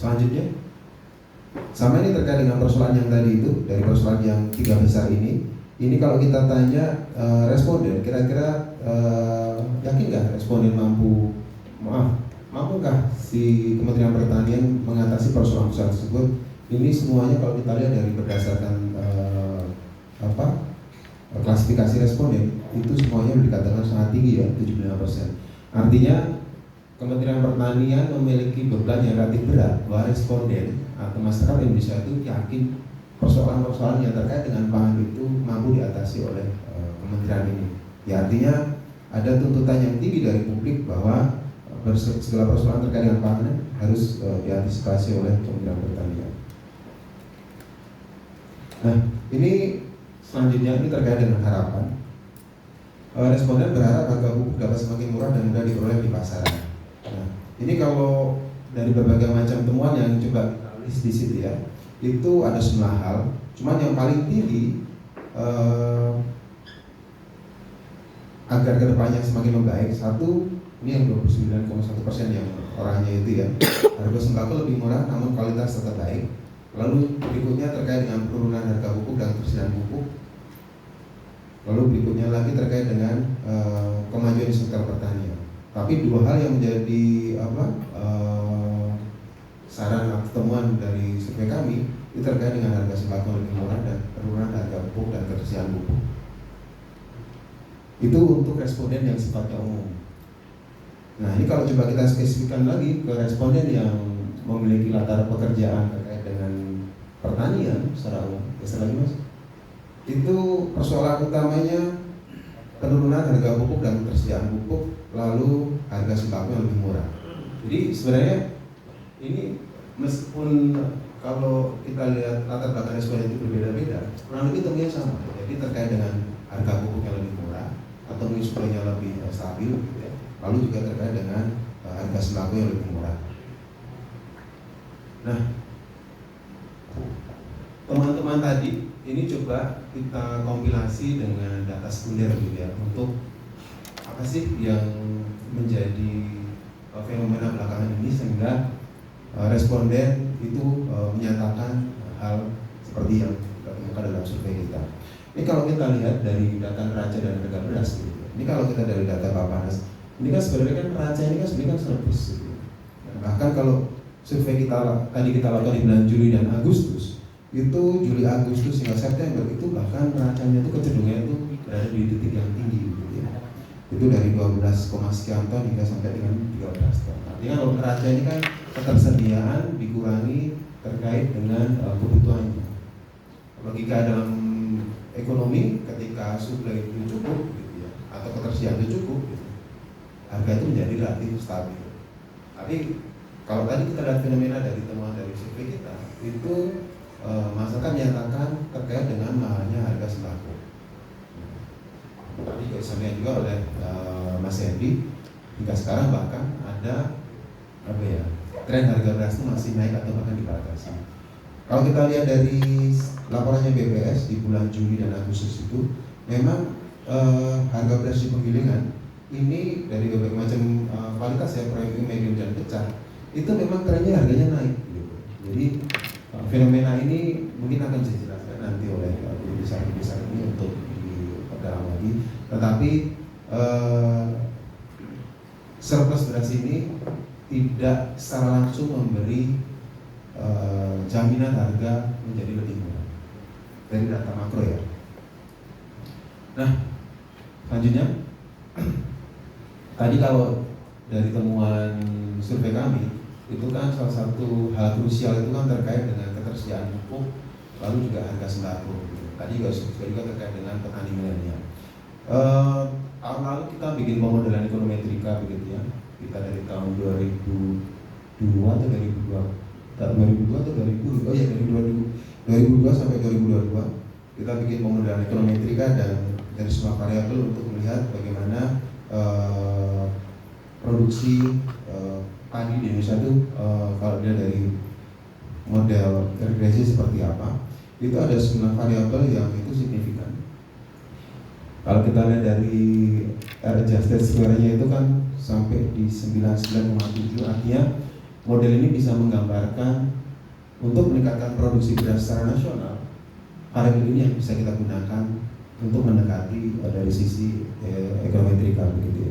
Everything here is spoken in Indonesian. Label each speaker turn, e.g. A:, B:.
A: Selanjutnya, sama ini terkait dengan persoalan yang tadi itu, dari persoalan yang 3 besar ini kalau kita tanya responden, kira-kira yakin nggak responden mampukah si Kementerian Pertanian mengatasi persoalan tersebut? Ini semuanya kalau kita lihat dari berdasarkan klasifikasi responden, itu semuanya dikatakan sangat tinggi ya, 75%. Artinya Kementerian Pertanian memiliki beban yang relatif berat bahwa responden atau masyarakat Indonesia itu yakin persoalan-persoalan yang terkait dengan pangan itu mampu diatasi oleh kementerian ini. Ya, artinya ada tuntutan yang tinggi dari publik bahwa segala persoalan terkait dengan pangan harus diantisipasi oleh Kementerian Pertanian. Nah, ini selanjutnya ini terkait dengan harapan. Responden berharap harga pupuk dapat semakin murah dan mudah diperoleh di pasaran. Nah, ini kalau dari berbagai macam temuan yang coba kita list di situ ya, itu ada 9 hal. Cuman yang paling tinggi agar kedepannya semakin membaik, satu, ini yang 29,1% yang orangnya itu ya, harga sembako lebih murah namun kualitas tetap baik. Lalu berikutnya terkait dengan penurunan harga pupuk dan ketersediaan pupuk. Lalu berikutnya lagi terkait dengan kemajuan di sektor pertanian. Tapi 2 hal yang menjadi saran atau temuan dari survei kami itu terkait dengan harga sembako lebih murah dan penurunan harga pupuk dan ketersediaan pupuk. Itu untuk responden yang sifatnya umum. Nah, ini kalau coba kita spesifikkan lagi ke responden yang memiliki latar pekerjaan terkait dengan pertanian secara umum, bisa lagi mas? Itu persoalan utamanya penurunan harga pupuk dan ketersediaan pupuk, lalu harga sembako yang lebih murah. Jadi sebenarnya ini meskipun kalau kita lihat latar belakang responden itu berbeda-beda, kurang lebih temunya sama. Jadi terkait dengan harga pupuk yang lebih murah atau suplainya lebih stabil, gitu ya. Lalu juga terkait dengan harga sembako yang lebih murah. Nah, teman-teman tadi ini coba kita kompilasi dengan data sekunder gitu ya, untuk apa sih yang menjadi fenomena belakangan ini sehingga responden itu menyatakan hal seperti yang kita temukan dalam survei kita. Ini kalau kita lihat dari data neraca dan harga beras gitu ya. Ini kalau kita dari data Bappenas, ini kan sebenarnya kan neraca ini kan sebenarnya kan surplus gitu. Nah, bahkan kalau survei tadi kita lakukan di bulan Juli dan Agustus, itu Juli, Agustus hingga September itu bahkan neracanya itu kecenderungannya itu berada di titik yang tinggi gitu ya. Itu dari 12, sekian ton hingga sampai dengan 13 ton. Artinya kalau neraca ini kan ketersediaan dikurangi terkait dengan kebutuhannya. Logika dalam ekonomi, ketika suplai itu cukup gitu ya, atau ketersediaan itu cukup gitu, harga itu menjadi relatif stabil. Tapi kalau tadi kita lihat fenomena dari temuan dari survei kita, itu masyarakat menyatakan terkait dengan mahalnya harga sembako. Tadi juga disampaikan juga oleh Mas Hendy, hingga sekarang bahkan ada tren harga beras itu masih naik atau bahkan dibatasi. Kalau kita lihat dari laporannya BPS di bulan Juli dan Agustus itu, memang harga beras di penggilingan ini dari berbagai macam kualitas ya, premium, medium dan pecah, itu memang trennya harganya naik gitu. Jadi fenomena ini mungkin akan dijelaskan nanti oleh guru besar ini untuk diperdalam lagi. Tetapi surplus beras ini tidak secara langsung memberi jaminan harga menjadi lebih murah dari data makro ya. Nah, selanjutnya tadi kalau dari temuan survei kami itu kan salah satu hal krusial itu kan terkait dengan ketersediaan pupuk, lalu juga harga sembako. Tadi juga terkait dengan petani milenial. Tahun lalu kita bikin pemodelan ekonometrika begitu ya. Kita dari tahun 2002 atau 2002 sampai 2022 kita bikin pemodelan ekonometrika dan dari semua variabel untuk melihat bagaimana produksi padi di Indonesia itu kalau dia dari model regresi seperti apa, itu ada 9 variabel yang itu signifikan. Kalau kita lihat dari R adjusted square-nya itu kan sampai di 99,7, artinya model ini bisa menggambarkan untuk meningkatkan produksi beras secara nasional. Variabel ini yang bisa kita gunakan untuk mendekati dari sisi ekonometrika begitu ya.